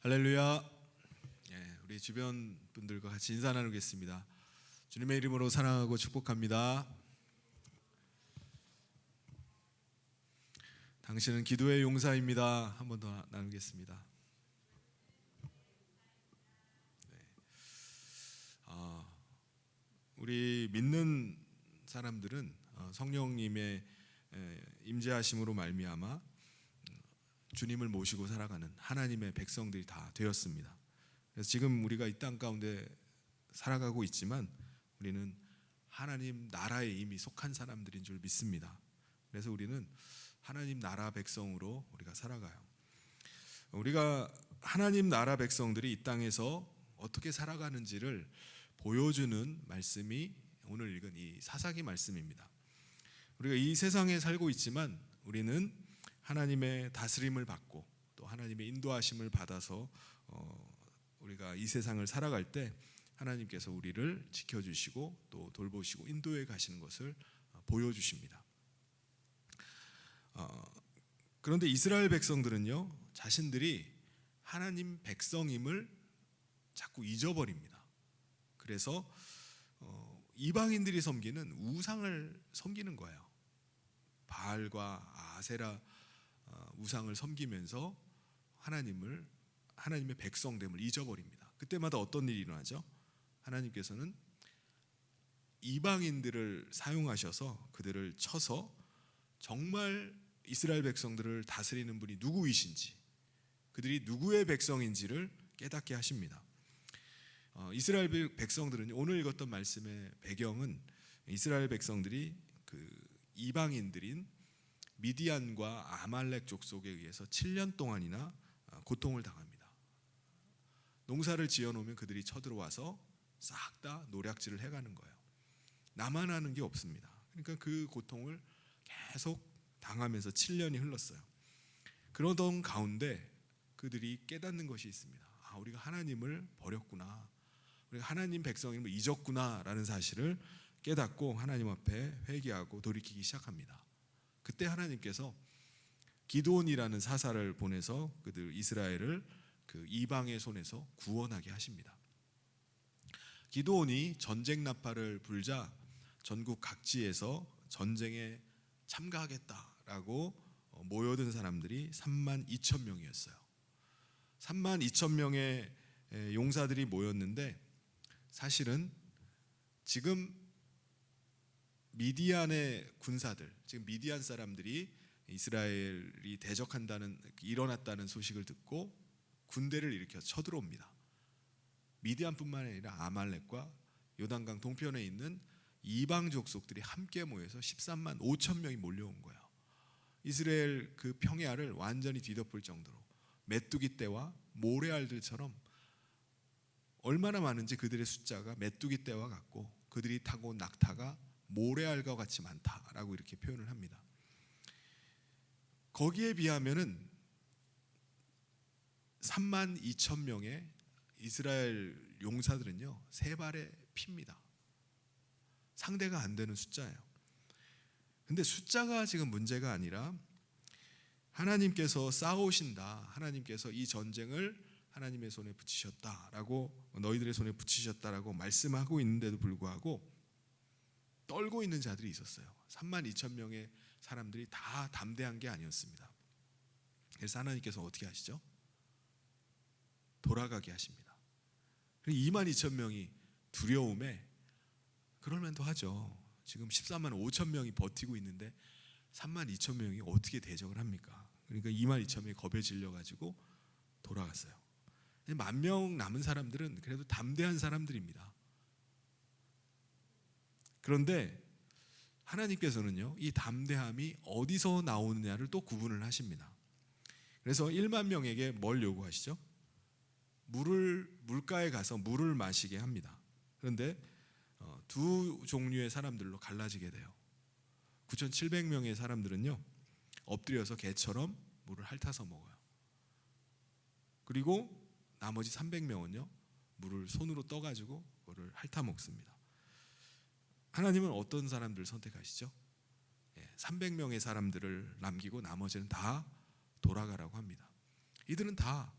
할렐루야. 우리 주변 분들과 같이 인사 나누겠습니다. 주님의 이름으로 사랑하고 축복합니다. 당신은 기도의 용사입니다. 한 번 더 나누겠습니다. 우리 믿는 사람들은 성령님의 임재하심으로 말미암아 주님을 모시고 살아가는 하나님의 백성들이 다 되었습니다. 그래서 지금 우리가 이 땅 가운데 살아가고 있지만 우리는 하나님 나라에 이미 속한 사람들인 줄 믿습니다. 그래서 우리는 하나님 나라 백성으로 우리가 살아가요. 우리가 하나님 나라 백성들이 이 땅에서 어떻게 살아가는지를 보여주는 말씀이 오늘 읽은 이 사사기 말씀입니다. 우리가 이 세상에 살고 있지만 우리는 하나님의 다스림을 받고 또 하나님의 인도하심을 받아서 우리가 이 세상을 살아갈 때 하나님께서 우리를 지켜주시고 또 돌보시고 인도해 가시는 것을 보여주십니다. 그런데 이스라엘 백성들은요, 자신들이 하나님 백성임을 자꾸 잊어버립니다. 그래서 이방인들이 섬기는 우상을 섬기는 거예요. 바알과 아세라 우상을 섬기면서 하나님의 백성됨을 잊어버립니다. 그때마다 어떤 일이 일어나죠? 하나님께서는 이방인들을 사용하셔서 그들을 쳐서 정말 이스라엘 백성들을 다스리는 분이 누구이신지, 그들이 누구의 백성인지를 깨닫게 하십니다. 이스라엘 백성들은 오늘 읽었던 말씀의 배경은 이스라엘 백성들이 그 이방인들인 미디안과 아말렉 족속에 의해서 7년 동안이나 고통을 당합니다. 농사를 지어놓으면 그들이 쳐들어와서 싹 다 노략질을 해가는 거예요. 나만 하는 게 없습니다. 그러니까 그 고통을 계속 당하면서 7년이 흘렀어요. 그러던 가운데 그들이 깨닫는 것이 있습니다. 우리가 하나님을 버렸구나, 우리가 하나님 백성임을 잊었구나 라는 사실을 깨닫고 하나님 앞에 회개하고 돌이키기 시작합니다. 그때 하나님께서 기드온이라는 사사를 보내서 그들 이스라엘을 그 이방의 손에서 구원하게 하십니다. 기드온이 전쟁 나팔을 불자 전국 각지에서 전쟁에 참가하겠다라고 모여든 사람들이 32,000명이었어요. 32,000명의 용사들이 모였는데 사실은 지금 미디안의 군사들, 지금 미디안 사람들이 이스라엘이 일어났다는 소식을 듣고 군대를 일으켜 쳐들어옵니다. 미디안뿐만 아니라 아말렉과 요단강 동편에 있는 이방 족속들이 함께 모여서 13만 5천 명이 몰려온 거예요. 이스라엘 그 평야를 완전히 뒤덮을 정도로 메뚜기 떼와 모래알들처럼 얼마나 많은지 그들의 숫자가 메뚜기 떼와 같고 그들이 타고 온 낙타가 모래알과 같이 많다라고 이렇게 표현을 합니다. 거기에 비하면은 32,000명의 이스라엘 용사들은요, 세 발의 피입니다. 상대가 안 되는 숫자예요. 근데 숫자가 지금 문제가 아니라 하나님께서 싸우신다, 하나님께서 이 전쟁을 하나님의 손에 붙이셨다라고, 너희들의 손에 붙이셨다라고 말씀하고 있는데도 불구하고 떨고 있는 자들이 있었어요. 32,000명의 사람들이 다 담대한 게 아니었습니다. 그래서 하나님께서 어떻게 하시죠? 돌아가게 하십니다. 22,000명이 두려움에 그럴만도 하죠. 지금 14만 5천 명이 버티고 있는데 32,000명이 어떻게 대적을 합니까? 그러니까 22,000명이 겁에 질려가지고 돌아갔어요. 10,000명 남은 사람들은 그래도 담대한 사람들입니다. 그런데 하나님께서는요, 이 담대함이 어디서 나오느냐를 또 구분을 하십니다. 그래서 1만 명에게 뭘 요구하시죠? 물가에 가서 물을 마시게 합니다. 그런데 두 종류의 사람들로 갈라지게 돼요. 9,700명의 사람들은요, 엎드려서 개처럼 물을 핥아서 먹어요. 그리고 나머지 300명은요, 물을 손으로 떠가지고 그거를 핥아 먹습니다. 하나님은 어떤 사람들을 선택하시죠? 300명의 사람들을 남기고 나머지는 다 돌아가라고 합니다. 이들은 다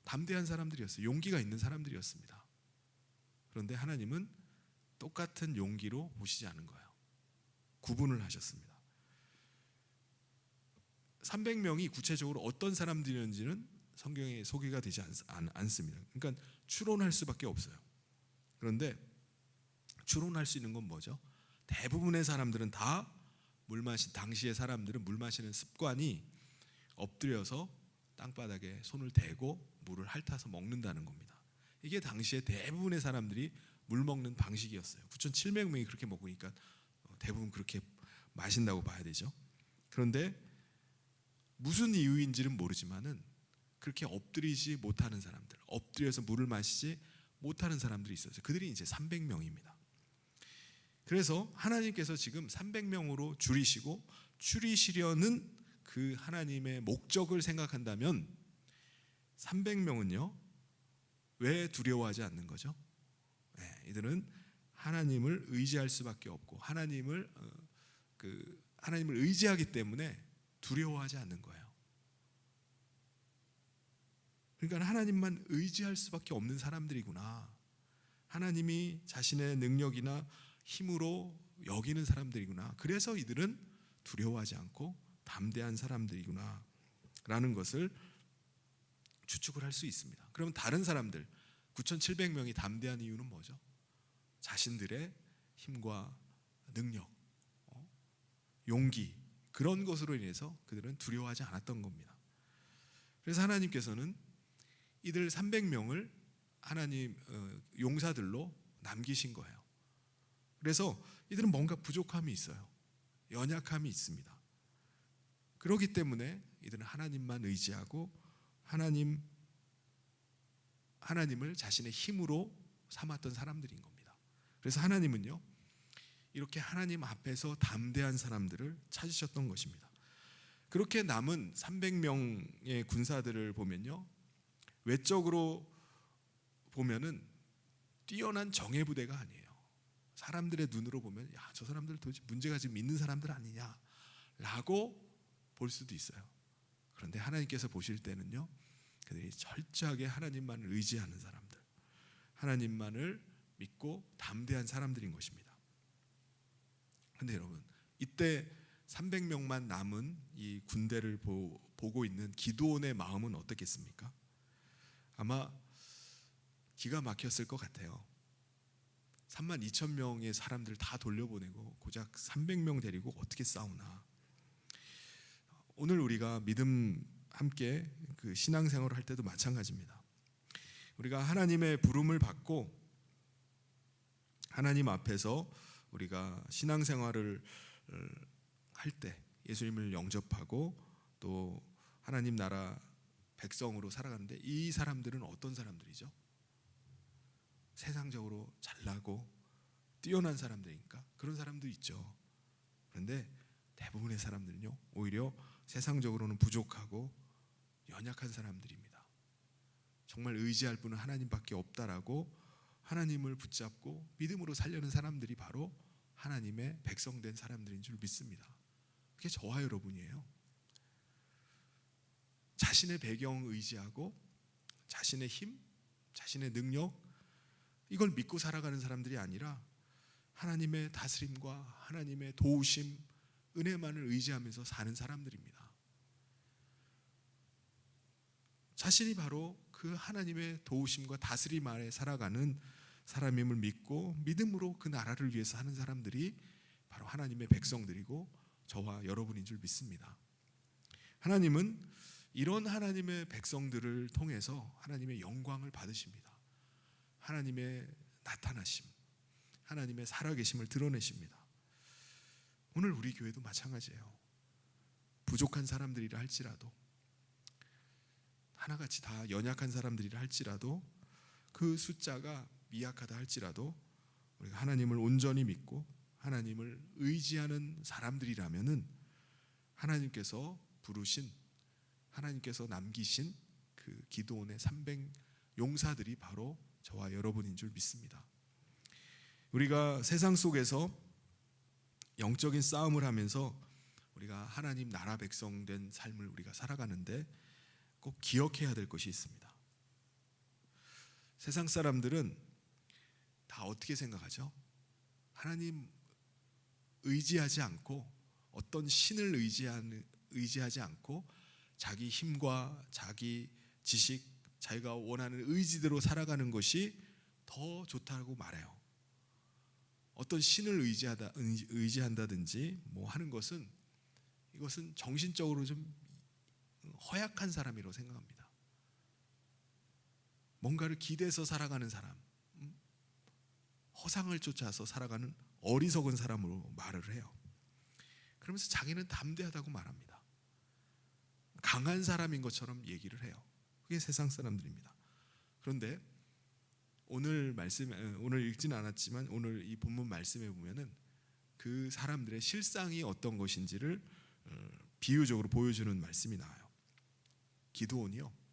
담대한 사람들이었어요. 용기가 있는 사람들이었습니다. 그런데 하나님은 똑같은 용기로 보시지 않은 거예요. 구분을 하셨습니다. 300명이 구체적으로 어떤 사람들이었는지는 성경에 소개가 되지 않습니다. 그러니까 추론할 수밖에 없어요. 그런데 추론할 수 있는 건 뭐죠? 대부분의 사람들은 다 당시의 사람들은 물 마시는 습관이 엎드려서 땅바닥에 손을 대고 물을 핥아서 먹는다는 겁니다. 이게 당시에 대부분의 사람들이 물 먹는 방식이었어요. 9,700명이 그렇게 먹으니까 대부분 그렇게 마신다고 봐야 되죠. 그런데 무슨 이유인지는 모르지만은 그렇게 엎드리지 못하는 사람들, 엎드려서 물을 마시지 못하는 사람들이 있었어요. 그들이 이제 300명입니다. 그래서 하나님께서 지금 300명으로 줄이시려는 그 하나님의 목적을 생각한다면 300명은요 왜 두려워하지 않는 거죠? 이들은 하나님을 의지할 수밖에 없고 하나님을 의지하기 때문에 두려워하지 않는 거예요. 그러니까 하나님만 의지할 수밖에 없는 사람들이구나. 하나님이 자신의 능력이나 힘으로 여기는 사람들이구나. 그래서 이들은 두려워하지 않고 담대한 사람들이구나 라는 것을 추측을 할 수 있습니다. 그러면 다른 사람들 9,700명이 담대한 이유는 뭐죠? 자신들의 힘과 능력, 용기 그런 것으로 인해서 그들은 두려워하지 않았던 겁니다. 그래서 하나님께서는 이들 300명을 하나님 용사들로 남기신 거예요. 그래서 이들은 뭔가 부족함이 있어요. 연약함이 있습니다. 그렇기 때문에 이들은 하나님만 의지하고 하나님을 자신의 힘으로 삼았던 사람들인 겁니다. 그래서 하나님은요 이렇게 하나님 앞에서 담대한 사람들을 찾으셨던 것입니다. 그렇게 남은 300명의 군사들을 보면요 외적으로 보면은 뛰어난 정예부대가 아니에요. 사람들의 눈으로 보면 저 사람들 도대체 문제가 지금 있는 사람들 아니냐 라고 볼 수도 있어요. 그런데 하나님께서 보실 때는요 그들이 철저하게 하나님만을 의지하는 사람들, 하나님만을 믿고 담대한 사람들인 것입니다. 그런데 여러분 이때 300명만 남은 이 군대를 보고 있는 기드온의 마음은 어떻겠습니까? 아마 기가 막혔을 것 같아요. 32,000명의 사람들 다 돌려보내고 고작 300명 데리고 어떻게 싸우나. 오늘 우리가 믿음 함께 그 신앙생활을 할 때도 마찬가지입니다. 우리가 하나님의 부름을 받고 하나님 앞에서 우리가 신앙생활을 할 때 예수님을 영접하고 또 하나님 나라 백성으로 살아가는데 이 사람들은 어떤 사람들이죠? 세상적으로 잘나고 뛰어난 사람들이니까 그런 사람도 있죠. 그런데 대부분의 사람들은요 오히려 세상적으로는 부족하고 연약한 사람들입니다. 정말 의지할 분은 하나님밖에 없다라고 하나님을 붙잡고 믿음으로 살려는 사람들이 바로 하나님의 백성된 사람들인 줄 믿습니다. 그게 저와 여러분이에요. 자신의 배경 의지하고 자신의 힘, 자신의 능력 이걸 믿고 살아가는 사람들이 아니라 하나님의 다스림과 하나님의 도우심, 은혜만을 의지하면서 사는 사람들입니다. 자신이 바로 그 하나님의 도우심과 다스림 아래 살아가는 사람임을 믿고 믿음으로 그 나라를 위해서 하는 사람들이 바로 하나님의 백성들이고 저와 여러분인 줄 믿습니다. 하나님은 이런 하나님의 백성들을 통해서 하나님의 영광을 받으십니다. 하나님의 나타나심, 하나님의 살아계심을 드러내십니다. 오늘 우리 교회도 마찬가지예요. 부족한 사람들이라 할지라도 하나같이 다 연약한 사람들이라 할지라도 그 숫자가 미약하다 할지라도 우리가 하나님을 온전히 믿고 하나님을 의지하는 사람들이라면은 하나님께서 부르신 하나님께서 남기신 그 기드온의 300 용사들이 바로 저와 여러분인 줄 믿습니다. 우리가 세상 속에서 영적인 싸움을 하면서 우리가 하나님 나라 백성된 삶을 우리가 살아가는데 꼭 기억해야 될 것이 있습니다. 세상 사람들은 다 어떻게 생각하죠? 하나님 의지하지 않고 어떤 신을 의지하지 않고 자기 힘과 자기 지식, 자기가 원하는 의지대로 살아가는 것이 더 좋다고 말해요. 어떤 신을 의지한다든지 뭐 하는 것은 이것은 정신적으로 좀 허약한 사람이라고 생각합니다. 뭔가를 기대서 살아가는 사람, 허상을 쫓아서 살아가는 어리석은 사람으로 말을 해요. 그러면서 자기는 담대하다고 말합니다. 강한 사람인 것처럼 얘기를 해요. 그게 세상 사람들입니다. 그런데 오늘 읽지는 않았지만 오늘 이 본문 말씀에 보면은 그 사람들의 실상이 어떤 것인지를 비유적으로 보여주는 말씀이 나와요. 기드온이요,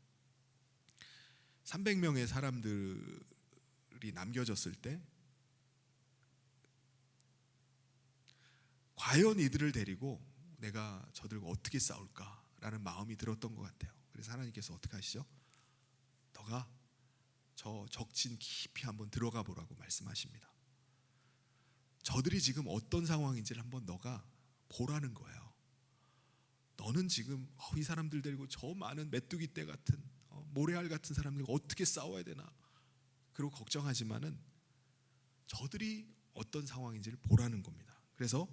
300명의 사람들이 남겨졌을 때 과연 이들을 데리고 내가 저들과 어떻게 싸울까라는 마음이 들었던 것 같아요. 그래서 하나님께서 어떻게 하시죠? 너가 저 적진 깊이 한번 들어가 보라고 말씀하십니다. 저들이 지금 어떤 상황인지를 한번 너가 보라는 거예요. 너는 지금 이 사람들 데리고 저 많은 메뚜기 떼 같은 모래알 같은 사람들과 어떻게 싸워야 되나 그리고 걱정하지만은 저들이 어떤 상황인지를 보라는 겁니다. 그래서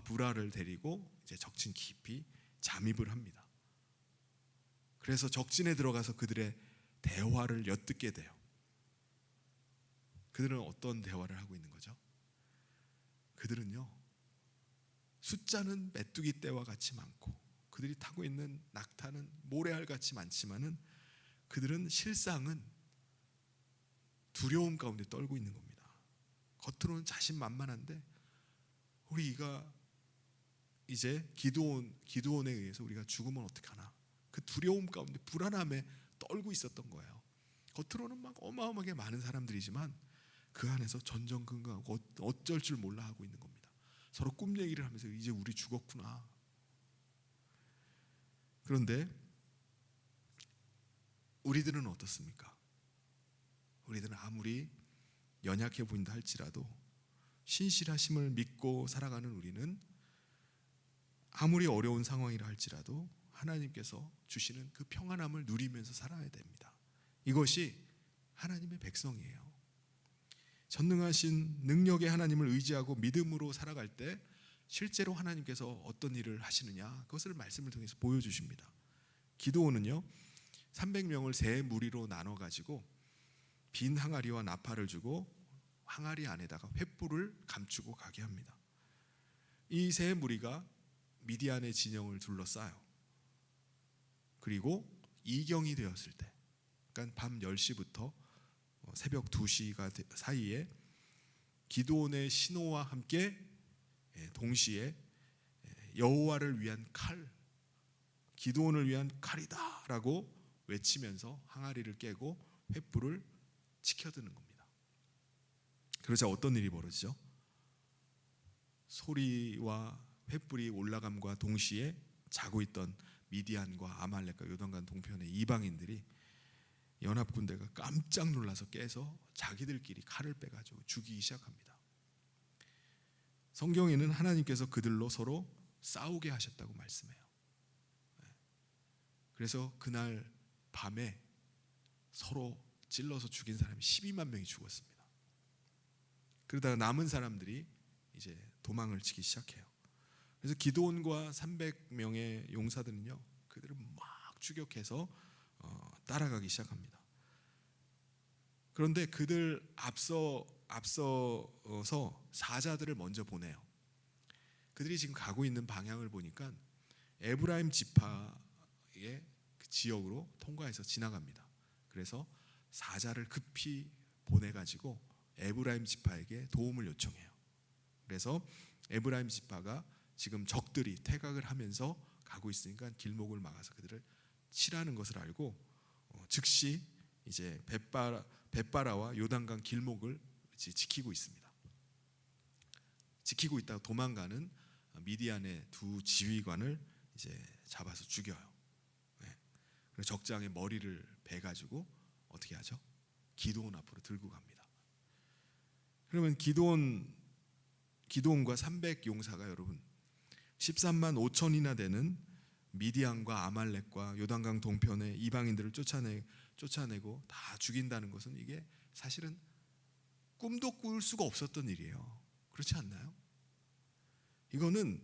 부하를 데리고 이제 적진 깊이 잠입을 합니다. 그래서 적진에 들어가서 그들의 대화를 엿듣게 돼요. 그들은 어떤 대화를 하고 있는 거죠? 그들은요, 숫자는 메뚜기 떼와 같이 많고 그들이 타고 있는 낙타는 모래알 같이 많지만은 그들은 실상은 두려움 가운데 떨고 있는 겁니다. 겉으로는 자신만만한데 우리가 이제 기드온에 의해서 우리가 죽으면 어떡하나, 그 두려움 가운데 불안함에 떨고 있었던 거예요. 겉으로는 막 어마어마하게 많은 사람들이지만 그 안에서 전전긍긍하고 어쩔 줄 몰라 하고 있는 겁니다. 서로 꿈 얘기를 하면서 이제 우리 죽었구나. 그런데 우리들은 어떻습니까? 우리들은 아무리 연약해 보인다 할지라도 신실하심을 믿고 살아가는 우리는 아무리 어려운 상황이라 할지라도 하나님께서 주시는 그 평안함을 누리면서 살아야 됩니다. 이것이 하나님의 백성이에요. 전능하신 능력의 하나님을 의지하고 믿음으로 살아갈 때 실제로 하나님께서 어떤 일을 하시느냐, 그것을 말씀을 통해서 보여주십니다. 기드온은요, 300명을 세 무리로 나눠 가지고 빈 항아리와 나팔을 주고 항아리 안에다가 횃불을 감추고 가게 합니다. 이 세 무리가 미디안의 진영을 둘러싸요. 그리고 이경이 되었을 때, 그러니까 밤 10시부터 새벽 2시가 사이에 기드온의 신호와 함께 동시에 여호와를 위한 칼, 기드온을 위한 칼이다 라고 외치면서 항아리를 깨고 횃불을 치켜드는 겁니다. 그러자 어떤 일이 벌어지죠? 소리와 횃불이 올라감과 동시에 자고 있던 미디안과 아말렉과 요단강 동편의 이방인들이 연합군대가 깜짝 놀라서 깨서 자기들끼리 칼을 빼가지고 죽이기 시작합니다. 성경에는 하나님께서 그들로 서로 싸우게 하셨다고 말씀해요. 그래서 그날 밤에 서로 찔러서 죽인 사람이 12만 명이 죽었습니다. 그러다가 남은 사람들이 이제 도망을 치기 시작해요. 그래서 기드온과 300명의 용사들은요, 그들을 막 추격해서 따라가기 시작합니다. 그런데 그들 앞서서 사자들을 먼저 보내요. 그들이 지금 가고 있는 방향을 보니까 에브라임 지파의 그 지역으로 통과해서 지나갑니다. 그래서 사자를 급히 보내가지고 에브라임 지파에게 도움을 요청해요. 그래서 에브라임 지파가 지금 적들이 퇴각을 하면서 가고 있으니까 길목을 막아서 그들을 치라는 것을 알고 즉시 이제 벳바라와 요단강 길목을 지키고 있습니다. 지키고 있다가 도망가는 미디안의 두 지휘관을 이제 잡아서 죽여요. 그래서 적장에 머리를 베가지고 어떻게 하죠? 기드온 앞으로 들고 갑니다. 그러면 기드온과 300용사가 여러분 13만 5천이나 되는 미디안과 아말렉과 요단강 동편의 이방인들을 쫓아내고 다 죽인다는 것은 이게 사실은 꿈도 꿀 수가 없었던 일이에요. 그렇지 않나요? 이거는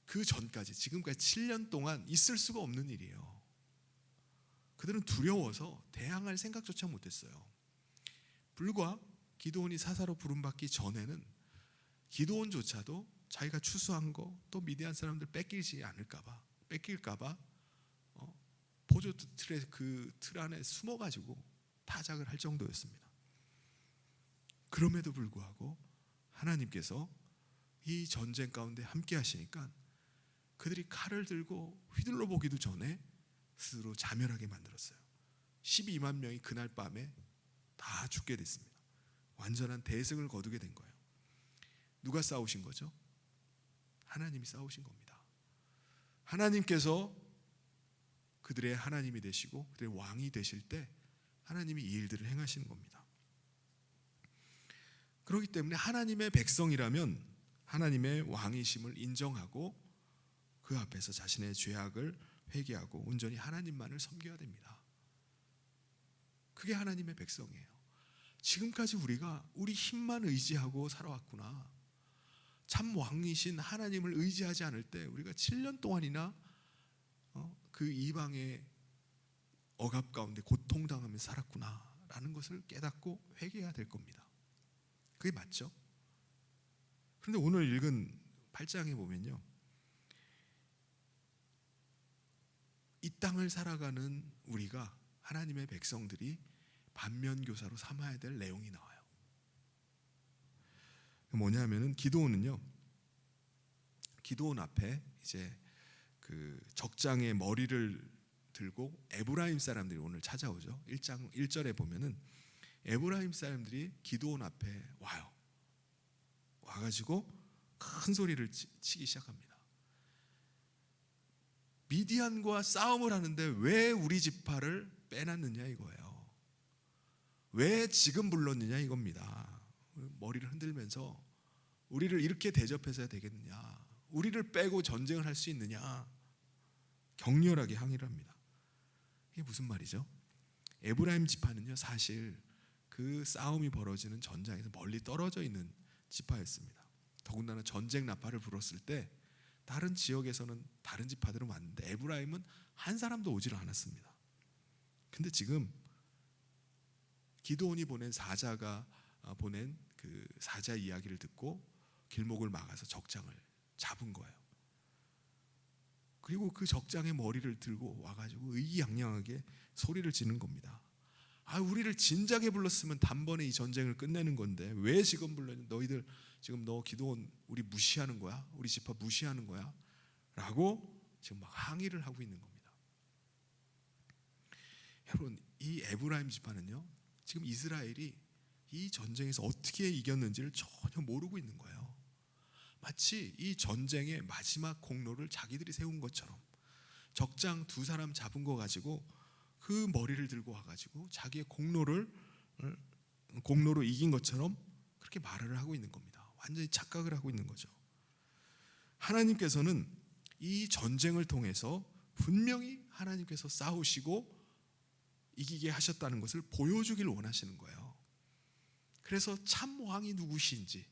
그 전까지 지금까지 7년 동안 있을 수가 없는 일이에요. 그들은 두려워서 대항할 생각조차 못했어요. 불과 기드온이 사사로 부름받기 전에는 기드온조차도 자기가 추수한 거 또 미디안 사람들 뺏길까봐 포도 틀에 그 틀 안에 숨어가지고 타작을 할 정도였습니다. 그럼에도 불구하고 하나님께서 이 전쟁 가운데 함께 하시니까 그들이 칼을 들고 휘둘러 보기도 전에 스스로 자멸하게 만들었어요. 12만 명이 그날 밤에 다 죽게 됐습니다. 완전한 대승을 거두게 된 거예요. 누가 싸우신 거죠? 하나님이 싸우신 겁니다. 하나님께서 그들의 하나님이 되시고 그들의 왕이 되실 때 하나님이 이 일들을 행하시는 겁니다. 그렇기 때문에 하나님의 백성이라면 하나님의 왕이심을 인정하고 그 앞에서 자신의 죄악을 회개하고 온전히 하나님만을 섬겨야 됩니다. 그게 하나님의 백성이에요. 지금까지 우리가 우리 힘만 의지하고 살아왔구나. 참 왕이신 하나님을 의지하지 않을 때 우리가 7년 동안이나 그 이방의 억압 가운데 고통당하며 살았구나 라는 것을 깨닫고 회개해야 될 겁니다. 그게 맞죠? 그런데 오늘 읽은 8장에 보면요, 이 땅을 살아가는 우리가 하나님의 백성들이 반면교사로 삼아야 될 내용이 나와요. 뭐냐면은 기드온은요, 기드온 앞에 이제 그 적장의 머리를 들고 에브라임 사람들이 오늘 찾아오죠. 1장 1절에 보면은 에브라임 사람들이 기드온 앞에 와요. 와가지고 큰 소리를 치기 시작합니다. 미디안과 싸움을 하는데 왜 우리 지파를 빼놨느냐 이거예요. 왜 지금 불렀느냐 이겁니다. 머리를 흔들면서 우리를 이렇게 대접해서야 되겠느냐, 우리를 빼고 전쟁을 할 수 있느냐, 격렬하게 항의를 합니다. 이게 무슨 말이죠? 에브라임 지파는요, 사실 그 싸움이 벌어지는 전장에서 멀리 떨어져 있는 지파였습니다. 더군다나 전쟁 나팔을 불었을 때 다른 지역에서는 다른 지파들은 왔는데 에브라임은 한 사람도 오지를 않았습니다. 근데 지금 기드온이 보낸 사자가 보낸 그 사자 이야기를 듣고 길목을 막아서 적장을 잡은 거예요. 그리고 그 적장의 머리를 들고 와가지고 의기양양하게 소리를 지는 겁니다. 우리를 진작에 불렀으면 단번에 이 전쟁을 끝내는 건데 왜 지금 불렀냐? 너희들 지금 너 기드온 우리 무시하는 거야? 우리 지파 무시하는 거야? 라고 지금 막 항의를 하고 있는 겁니다. 여러분, 이 에브라임 지파는요, 지금 이스라엘이 이 전쟁에서 어떻게 이겼는지를 전혀 모르고 있는 거예요. 마치 이 전쟁의 마지막 공로를 자기들이 세운 것처럼 적장 두 사람 잡은 거 가지고 그 머리를 들고 와가지고 자기의 공로로 이긴 것처럼 그렇게 말을 하고 있는 겁니다. 완전히 착각을 하고 있는 거죠. 하나님께서는 이 전쟁을 통해서 분명히 하나님께서 싸우시고 이기게 하셨다는 것을 보여주길 원하시는 거예요. 그래서 참 왕이 누구신지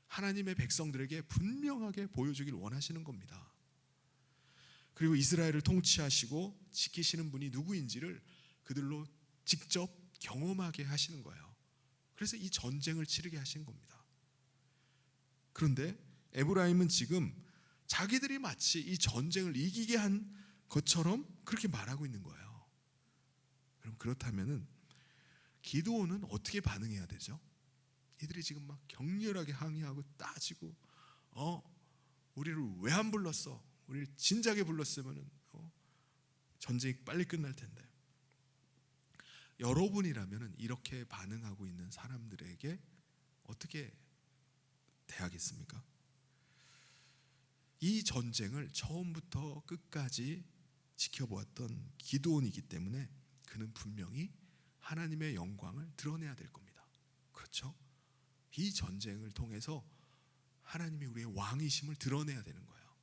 하나님의 백성들에게 분명하게 보여주길 원하시는 겁니다. 그리고 이스라엘을 통치하시고 지키시는 분이 누구인지를 그들로 직접 경험하게 하시는 거예요. 그래서 이 전쟁을 치르게 하신 겁니다. 그런데 에브라임은 지금 자기들이 마치 이 전쟁을 이기게 한 것처럼 그렇게 말하고 있는 거예요. 그럼 그렇다면은 기드온은 어떻게 반응해야 되죠? 이들이 지금 막 격렬하게 항의하고 따지고 우리를 왜 안 불렀어? 우리를 진작에 불렀으면 전쟁이 빨리 끝날 텐데. 여러분이라면 이렇게 반응하고 있는 사람들에게 어떻게 대하겠습니까? 이 전쟁을 처음부터 끝까지 지켜보았던 기드온이기 때문에 그는 분명히 하나님의 영광을 드러내야 될 겁니다. 그렇죠? 이 전쟁을 통해서 하나님이 우리의 왕이심을 드러내야 되는 거예요.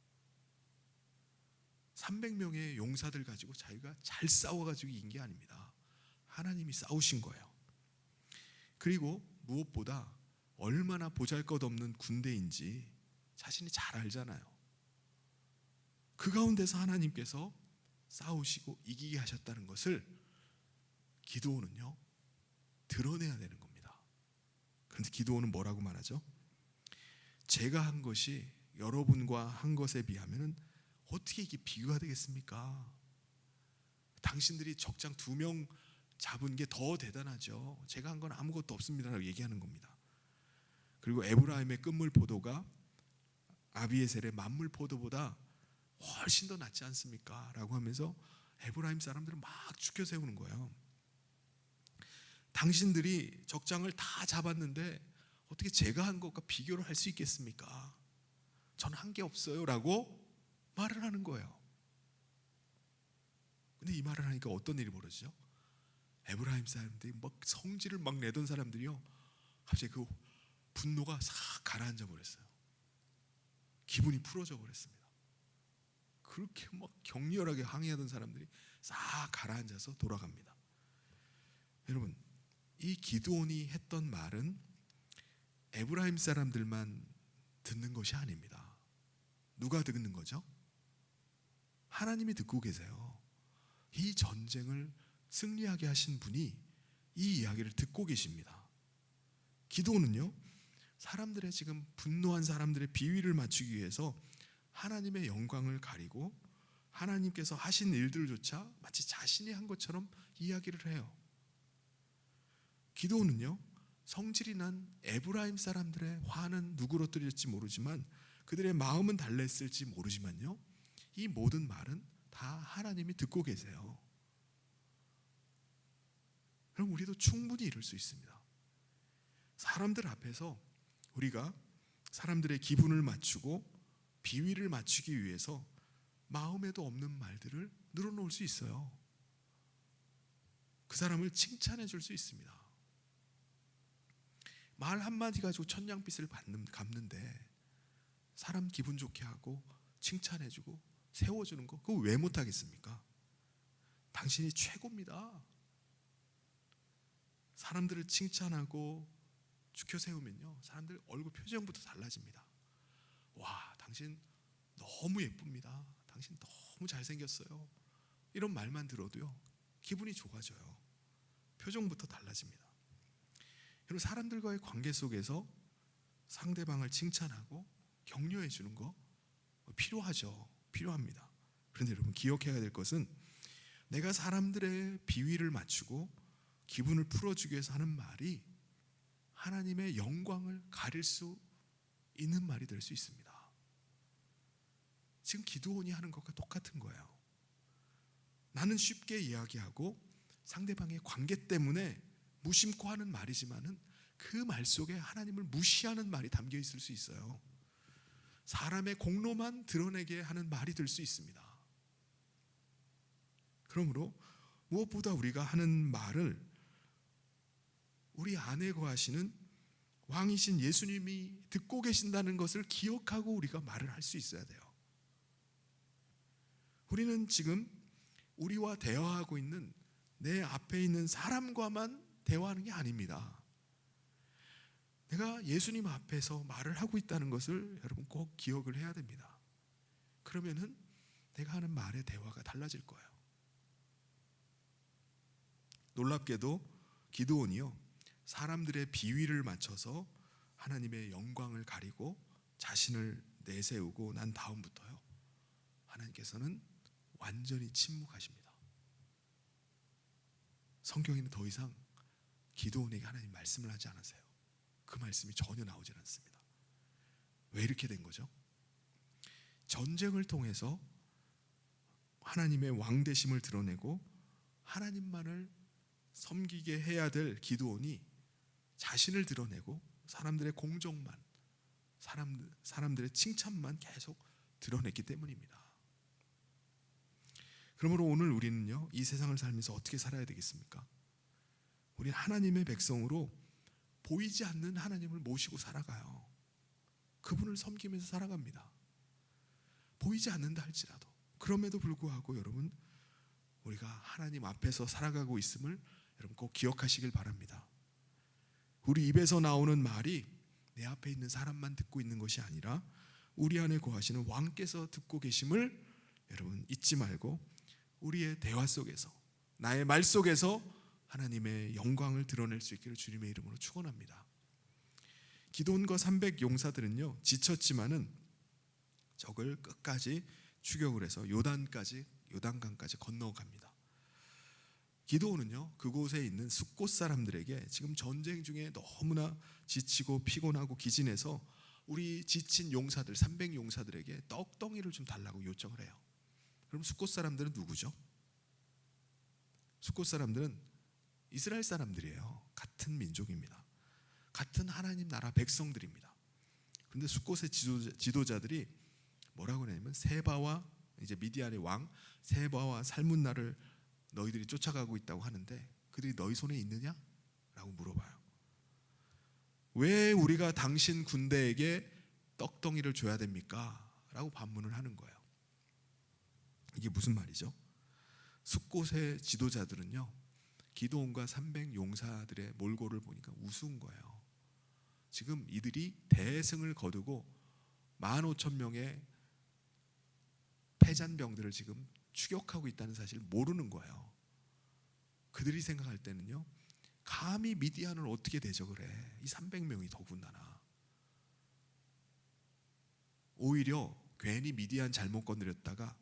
300명의 용사들 가지고 자기가 잘 싸워가지고 이긴 게 아닙니다. 하나님이 싸우신 거예요. 그리고 무엇보다 얼마나 보잘것없는 군대인지 자신이 잘 알잖아요. 그 가운데서 하나님께서 싸우시고 이기게 하셨다는 것을 기드온은요 드러내야 되는 겁니다. 그런데 기드온은 뭐라고 말하죠? 제가 한 것이 여러분과 한 것에 비하면 어떻게 이게 비교가 되겠습니까? 당신들이 적장 2명 잡은 게 더 대단하죠. 제가 한 건 아무것도 없습니다라고 얘기하는 겁니다. 그리고 에브라임의 끝물 포도가 아비에셀의 만물 포도보다 훨씬 더 낫지 않습니까? 라고 하면서 에브라임 사람들을 막 죽여 세우는 거예요. 당신들이 적장을 다 잡았는데 어떻게 제가 한 것과 비교를 할 수 있겠습니까? 저는 한 게 없어요 라고 말을 하는 거예요. 근데 이 말을 하니까 어떤 일이 벌어지죠? 에브라임 사람들이 막 성질을 막 내던 사람들이요 갑자기 그 분노가 싹 가라앉아 버렸어요. 기분이 풀어져 버렸습니다. 그렇게 막 격렬하게 항의하던 사람들이 싹 가라앉아서 돌아갑니다. 여러분, 이 기드온이 했던 말은 에브라임 사람들만 듣는 것이 아닙니다. 누가 듣는 거죠? 하나님이 듣고 계세요. 이 전쟁을 승리하게 하신 분이 이 이야기를 듣고 계십니다. 기드온은요 사람들의 지금 분노한 사람들의 비위를 맞추기 위해서 하나님의 영광을 가리고 하나님께서 하신 일들조차 마치 자신이 한 것처럼 이야기를 해요. 기드온은요 성질이 난 에브라임 사람들의 화는 누그러뜨릴지 모르지만 그들의 마음은 달랬을지 모르지만요 이 모든 말은 다 하나님이 듣고 계세요. 그럼 우리도 충분히 이룰 수 있습니다. 사람들 앞에서 우리가 사람들의 기분을 맞추고 비위를 맞추기 위해서 마음에도 없는 말들을 늘어놓을 수 있어요. 그 사람을 칭찬해 줄 수 있습니다. 말 한마디 가지고 천냥빚을 갚는데 사람 기분 좋게 하고 칭찬해 주고 세워주는 거 그거 왜 못하겠습니까? 당신이 최고입니다. 사람들을 칭찬하고 죽여 세우면요 사람들 얼굴 표정부터 달라집니다. 와, 당신 너무 예쁩니다. 당신 너무 잘생겼어요. 이런 말만 들어도요 기분이 좋아져요. 표정부터 달라집니다. 여러분, 사람들과의 관계 속에서 상대방을 칭찬하고 격려해 주는 거 필요하죠. 필요합니다. 그런데 여러분 기억해야 될 것은 내가 사람들의 비위를 맞추고 기분을 풀어주기 위해서 하는 말이 하나님의 영광을 가릴 수 있는 말이 될 수 있습니다. 지금 기드온이 하는 것과 똑같은 거예요. 나는 쉽게 이야기하고 상대방의 관계 때문에 무심코 하는 말이지만은 그 말 속에 하나님을 무시하는 말이 담겨 있을 수 있어요. 사람의 공로만 드러내게 하는 말이 될 수 있습니다. 그러므로 무엇보다 우리가 하는 말을 우리 안에 거하시는 왕이신 예수님이 듣고 계신다는 것을 기억하고 우리가 말을 할 수 있어야 돼요. 우리는 지금 우리와 대화하고 있는 내 앞에 있는 사람과만 대화하는 게 아닙니다. 내가 예수님 앞에서 말을 하고 있다는 것을 여러분 꼭 기억을 해야 됩니다. 그러면은 내가 하는 말의 대화가 달라질 거예요. 놀랍게도 기드온이요 사람들의 비위를 맞춰서 하나님의 영광을 가리고 자신을 내세우고 난 다음부터요 하나님께서는 완전히 침묵하십니다. 성경에는 더 이상 기드온에게 하나님 말씀을 하지 않으세요. 그 말씀이 전혀 나오질 않습니다. 왜 이렇게 된 거죠? 전쟁을 통해서 하나님의 왕되심을 드러내고 하나님만을 섬기게 해야 될 기드온이 자신을 드러내고 사람들의 공적만, 사람들의 칭찬만 계속 드러냈기 때문입니다. 그러므로 오늘 우리는요, 이 세상을 살면서 어떻게 살아야 되겠습니까? 우리는 하나님의 백성으로 보이지 않는 하나님을 모시고 살아가요. 그분을 섬기면서 살아갑니다. 보이지 않는다 할지라도. 그럼에도 불구하고 여러분, 우리가 하나님 앞에서 살아가고 있음을 여러분 꼭 기억하시길 바랍니다. 우리 입에서 나오는 말이 내 앞에 있는 사람만 듣고 있는 것이 아니라 우리 안에 거하시는 왕께서 듣고 계심을 여러분 잊지 말고 우리의 대화 속에서, 나의 말 속에서 하나님의 영광을 드러낼 수 있기를 주님의 이름으로 축원합니다. 기드온과 300 용사들은요, 지쳤지만은 적을 끝까지 추격을 해서 요단강까지 건너갑니다. 기드온은요, 그곳에 있는 숫곳 사람들에게 지금 전쟁 중에 너무나 지치고 피곤하고 기진해서 우리 지친 용사들 300 용사들에게 떡덩이를 좀 달라고 요청을 해요. 그럼 숫곳 사람들은 누구죠? 숫곳 사람들은 이스라엘 사람들이에요. 같은 민족입니다. 같은 하나님 나라 백성들입니다. 그런데 숫곳의 지도자들이 뭐라고 하냐면, 세바와 이제 미디안의 왕 세바와 살문나를 너희들이 쫓아가고 있다고 하는데 그들이 너희 손에 있느냐? 라고 물어봐요. 왜 우리가 당신 군대에게 떡덩이를 줘야 됩니까? 라고 반문을 하는 거예요. 이게 무슨 말이죠? 숫곳의 지도자들은요, 기드온과 300 용사들의 몰골을 보니까 우스운 거예요. 지금 이들이 대승을 거두고 15,000명의 패잔병들을 지금 추격하고 있다는 사실을 모르는 거예요. 그들이 생각할 때는요, 감히 미디안을 어떻게 대적을 해? 이 300명이 더군다나. 오히려 괜히 미디안 잘못 건드렸다가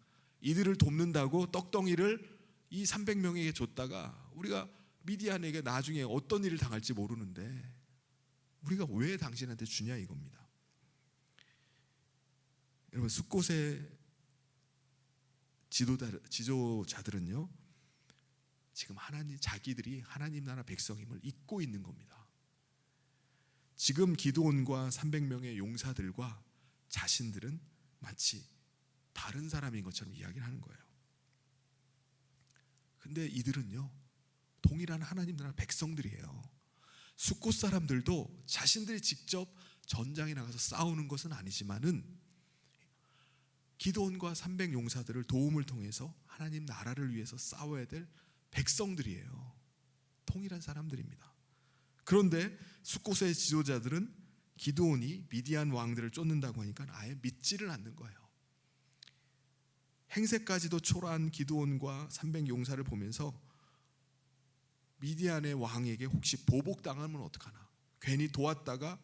이들을 돕는다고 떡덩이를 이 300명에게 줬다가 우리가 미디안에게 나중에 어떤 일을 당할지 모르는데 우리가 왜 당신한테 주냐 이겁니다. 여러분, 숫곳의 지도자들은요, 지금 자기들이 하나님 나라 백성임을 잊고 있는 겁니다. 지금 기드온과 300명의 용사들과 자신들은 마치 다른 사람인 것처럼 이야기를 하는 거예요. 근데 이들은요, 동일한 하나님 나라 백성들이에요. 숫곳 사람들도 자신들이 직접 전장에 나가서 싸우는 것은 아니지만은 기드온과 300 용사들을 도움을 통해서 하나님 나라를 위해서 싸워야 될 백성들이에요. 동일한 사람들입니다. 그런데 숫곳의 지도자들은 기드온이 미디안 왕들을 쫓는다고 하니까 아예 믿지를 않는 거예요. 행세까지도 초라한 기드온과 300 용사를 보면서 미디안의 왕에게 혹시 보복당하면 어떡하나, 괜히 도왔다가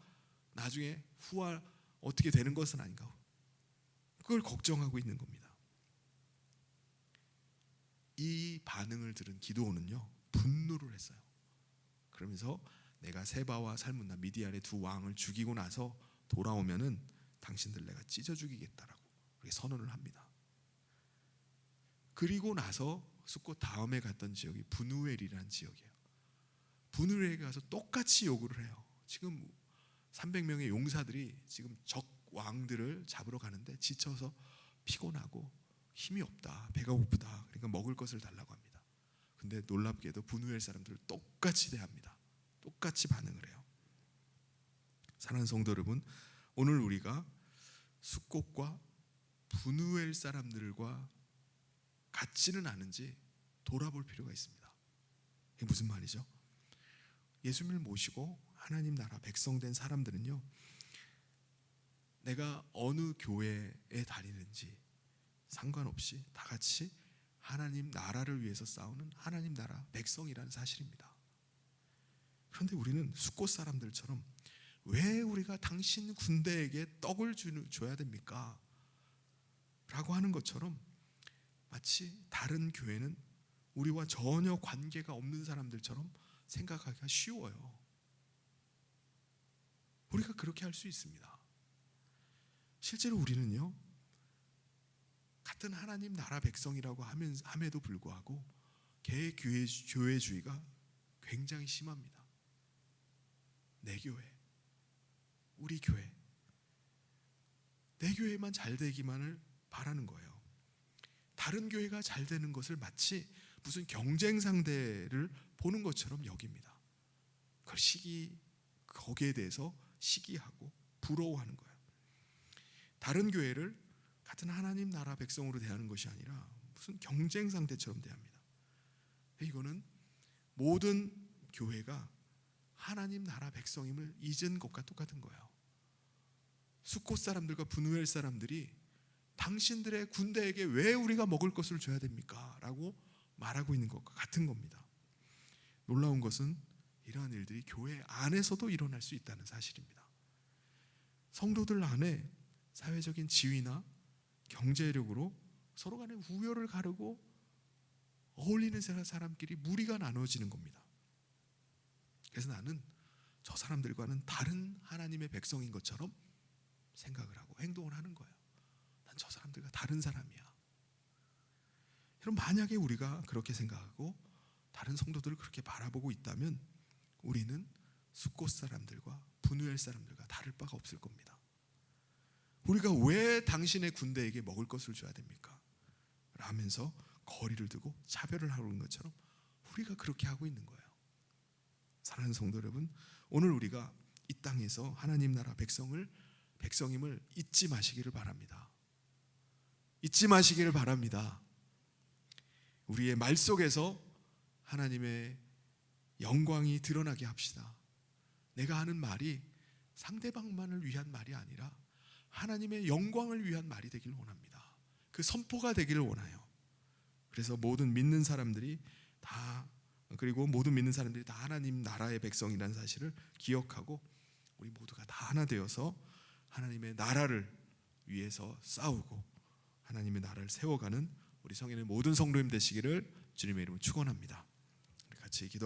나중에 후화 어떻게 되는 것은 아닌가, 그걸 걱정하고 있는 겁니다. 이 반응을 들은 기드온은요, 분노를 했어요. 그러면서 내가 세바와 살문나 미디안의 두 왕을 죽이고 나서 돌아오면은 당신들 내가 찢어 죽이겠다라고 그렇게 선언을 합니다. 그리고 나서 숫곳 다음에 갔던 지역이 브누엘이라는 지역이에요. 브누엘에 가서 똑같이 요구를 해요. 지금 300명의 용사들이 지금 적 왕들을 잡으러 가는데 지쳐서 피곤하고 힘이 없다, 배가 고프다, 그러니까 먹을 것을 달라고 합니다. 근데 놀랍게도 브누엘 사람들을 똑같이 대합니다. 똑같이 반응을 해요. 사랑하는 성도 여러분, 오늘 우리가 숫곳과 브누엘 사람들과 같지는 않은지 돌아볼 필요가 있습니다. 이게 무슨 말이죠? 예수님을 모시고 하나님 나라 백성 된 사람들은요, 내가 어느 교회에 다니는지 상관없이 다 같이 하나님 나라를 위해서 싸우는 하나님 나라 백성이라는 사실입니다. 그런데 우리는 숫곳 사람들처럼 왜 우리가 당신 군대에게 떡을 줘야 됩니까? 라고 하는 것처럼 마치 다른 교회는 우리와 전혀 관계가 없는 사람들처럼 생각하기가 쉬워요. 우리가 그렇게 할 수 있습니다. 실제로 우리는요, 같은 하나님 나라 백성이라고 함에도 불구하고 교회주의가 굉장히 심합니다. 내 교회, 우리 교회, 내 교회만 잘 되기만을 바라는 거예요. 다른 교회가 잘 되는 것을 마치 무슨 경쟁 상대를 보는 것처럼 여깁니다. 거기에 대해서 시기하고 부러워하는 거예요. 다른 교회를 같은 하나님 나라 백성으로 대하는 것이 아니라 무슨 경쟁 상대처럼 대합니다. 이거는 모든 교회가 하나님 나라 백성임을 잊은 것과 똑같은 거예요. 숫곳 사람들과 분우엘 사람들이 당신들의 군대에게 왜 우리가 먹을 것을 줘야 됩니까? 라고 말하고 있는 것과 같은 겁니다. 놀라운 것은 이러한 일들이 교회 안에서도 일어날 수 있다는 사실입니다. 성도들 안에 사회적인 지위나 경제력으로 서로 간에 우열을 가르고 어울리는 사람끼리 무리가 나눠지는 겁니다. 그래서 나는 저 사람들과는 다른 하나님의 백성인 것처럼 생각을 하고 행동을 하는 거예요. 난 저 사람들과 다른 사람이야. 여러분, 만약에 우리가 그렇게 생각하고 다른 성도들을 그렇게 바라보고 있다면 우리는 숫곳 사람들과 분우엘 사람들과 다를 바가 없을 겁니다. 우리가 왜 당신의 군대에게 먹을 것을 줘야 됩니까? 라면서 거리를 두고 차별을 하고 있는 것처럼 우리가 그렇게 하고 있는 거예요. 사랑하는 성도 여러분, 오늘 우리가 이 땅에서 하나님 나라 백성임을 잊지 마시기를 바랍니다. 잊지 마시기를 바랍니다. 우리의 말 속에서 하나님의 영광이 드러나게 합시다. 내가 하는 말이 상대방만을 위한 말이 아니라 하나님의 영광을 위한 말이 되길 원합니다. 그 선포가 되기를 원해요. 그래서 모든 믿는 사람들이 다 하나님 나라의 백성이라는 사실을 기억하고 우리 모두가 다 하나 되어서 하나님의 나라를 위해서 싸우고 하나님의 나라를 세워가는 우리 성인의 모든 성도님 되시기를 주님의 이름으로 축원합니다. 우리 같이 기도.